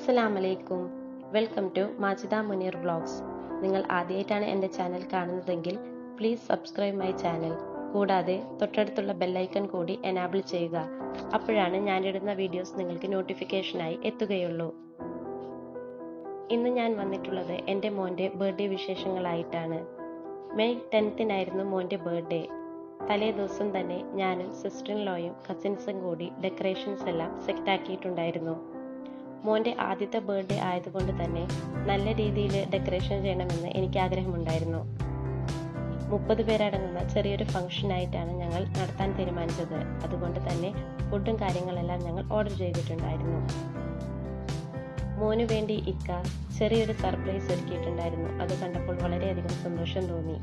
അസ്സലാമലൈക്കും. Welcome to Majida Muneer vlogs. നിങ്ങൾ ആദ്യമായിട്ടാണ് എൻ്റെ ചാനൽ കാണുന്നതെങ്കിൽ പ്ലീസ് സബ്സ്ക്രൈബ് മൈ ചാനൽ. കൂടാതെ തൊട്ടടുത്തുള്ള ബെല്ലൈക്കൺ കൂടി എനാബിൾ ചെയ്യുക. അപ്പോഴാണ് ഞാനിടുന്ന വീഡിയോസ് നിങ്ങൾക്ക് നോട്ടിഫിക്കേഷനായി എത്തുകയുള്ളൂ. ഇന്ന് ഞാൻ വന്നിട്ടുള്ളത് എൻ്റെ മോൻ്റെ ബർത്ത്ഡേ വിശേഷങ്ങളായിട്ടാണ്. മെയ് 10-നായിരുന്നു മോൻ്റെ ബർത്ത്ഡേ. തലേ ദിവസം തന്നെ ഞാനും സിസ്റ്റർ ഇൻ ലോയും കസിൻസും കൂടി ഡെക്കറേഷൻസ് എല്ലാം സെറ്റാക്കിയിട്ടുണ്ടായിരുന്നു. മോൻ്റെ ആദ്യത്തെ ബർത്ത്ഡേ ആയതുകൊണ്ട് തന്നെ നല്ല രീതിയിൽ ഡെക്കറേഷൻ ചെയ്യണമെന്ന് എനിക്ക് ആഗ്രഹമുണ്ടായിരുന്നു. 30 പേരടങ്ങുന്ന ചെറിയൊരു ഫംഗ്ഷനായിട്ടാണ് ഞങ്ങൾ നടത്താൻ തീരുമാനിച്ചത്. അതുകൊണ്ട് തന്നെ ഫുഡും കാര്യങ്ങളെല്ലാം ഞങ്ങൾ ഓർഡർ ചെയ്തിട്ടുണ്ടായിരുന്നു. മോനു വേണ്ടി ഇക്ക ചെറിയൊരു സർപ്രൈസ് ഒരുക്കിയിട്ടുണ്ടായിരുന്നു. അത് കണ്ടപ്പോൾ വളരെയധികം സന്തോഷം തോന്നി.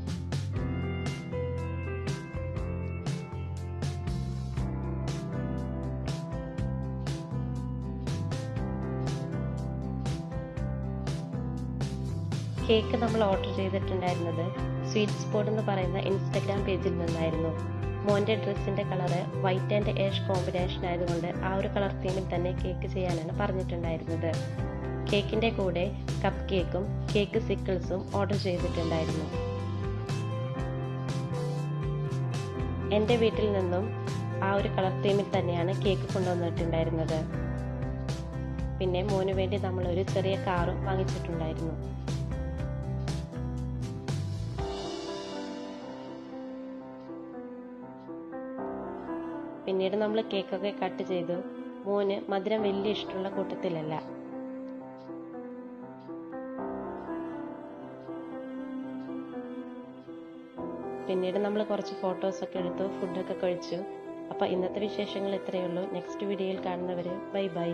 കേക്ക് നമ്മൾ ഓർഡർ ചെയ്തിട്ടുണ്ടായിരുന്നത് സ്വീറ്റ് സ്പോട്ട് എന്ന് പറയുന്ന ഇൻസ്റ്റഗ്രാം പേജിൽ നിന്നായിരുന്നു. മോൻ്റെ ഡ്രസ്സിൻ്റെ കളറ് വൈറ്റ് ആൻഡ് ഏഷ് കോമ്പിനേഷൻ ആയതുകൊണ്ട് ആ ഒരു കളർ തീമിൽ തന്നെ കേക്ക് ചെയ്യാനാണ് പറഞ്ഞിട്ടുണ്ടായിരുന്നത്. കേക്കിൻ്റെ കൂടെ കപ്പ് കേക്കും കേക്ക് സിക്കിൾസും ഓർഡർ ചെയ്തിട്ടുണ്ടായിരുന്നു. എൻ്റെ വീട്ടിൽ നിന്നും ആ ഒരു കളർ തീമിൽ തന്നെയാണ് കേക്ക് കൊണ്ടുവന്നിട്ടുണ്ടായിരുന്നത്. പിന്നെ മോന് വേണ്ടി നമ്മളൊരു ചെറിയ കാറും വാങ്ങിച്ചിട്ടുണ്ടായിരുന്നു. പിന്നീട് നമ്മൾ കേക്കൊക്കെ കട്ട് ചെയ്തു. മോന് മധുരം വലിയ ഇഷ്ടമുള്ള കൂട്ടത്തിലല്ല. പിന്നീട് നമ്മൾ കുറച്ച് ഫോട്ടോസൊക്കെ എടുത്തു, ഫുഡൊക്കെ കഴിച്ചു. അപ്പോൾ ഇന്നത്തെ വിശേഷങ്ങൾ ഇത്രയേ ഉള്ളൂ. നെക്സ്റ്റ് വീഡിയോയിൽ കാണുന്നവരെ ബൈ ബൈ.